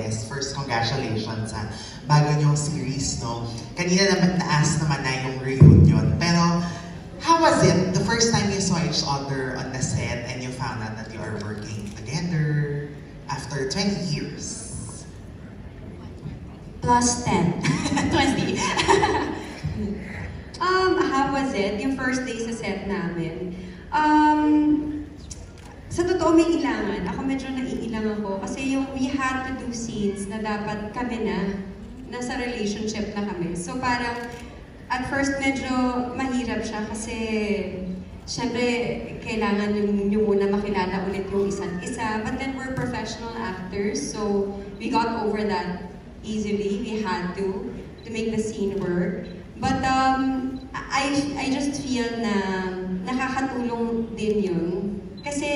Bes. First, congratulations sa bago niyong series, no? Kanina naman na-ask naman na yung reunion. Pero, how was it the first time you saw each other on the set and you found out that you are working together after 20 years? Plus 10. 20. How was it? Yung first day sa set namin. Sa totoo may ilangan. Ako medyo naiilang ako kasi we had to do scenes na dapat kami nasa relationship na kami. So parang at first medyo mahirap siya kasi syempre kailangan yung muna makilala ulit yung isa't isa. But then we're professional actors, so we got over that easily. We had to make the scene work. But I just feel na nakakatulong din yun. Kasi,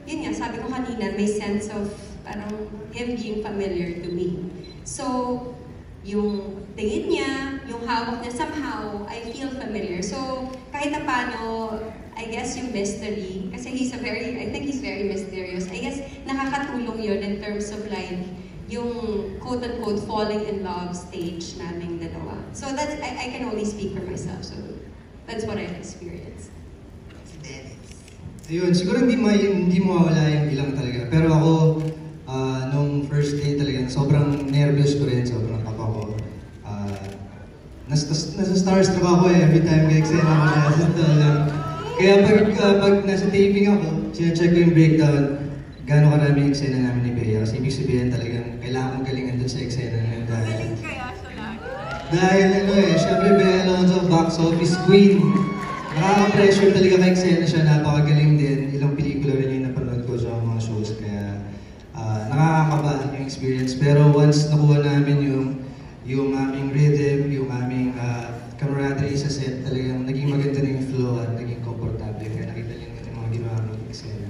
yun nga, sabi ko kanina, may sense of parang him being familiar to me. So, yung tingin niya, yung hawak niya, somehow, I feel familiar. So, kahit na paano, I guess yung mystery, kasi I think he's very mysterious. I guess nakakatulong yun in terms of like, yung quote-unquote falling in love stage naming dalawa. So that's, I can only speak for myself, so that's what I've experienced. Ayun, siguro hindi mawawala yung ilang talaga. Pero ako, nung first day talaga, sobrang nervous ko rin, sobrang kapa ko. Nasa starstruck ako every time ka-eksena ko siya. Kaya pag nasa taping ako, sinecheck ko yung breakdown, gano'ng karami yung eksena namin ni Bea. Kasi ibig sabihin talagang kailangan kong galingan dun sa eksena na yun. Galing kaya siya lagi. Dahil syempre Bea Alonzo, box office queen. Nakaka-pressure talaga kay eksena siya, napakagaling din. Ilang pelikula rin yung napanood ko sa mga shows, kaya nakakakaba yung experience. Pero once nakuha namin yung aming rhythm, yung aming camaraderie sa set, talagang naging maganda na yung flow at naging komportable. Kaya nakita niyo yung mga ginawa ng eksena.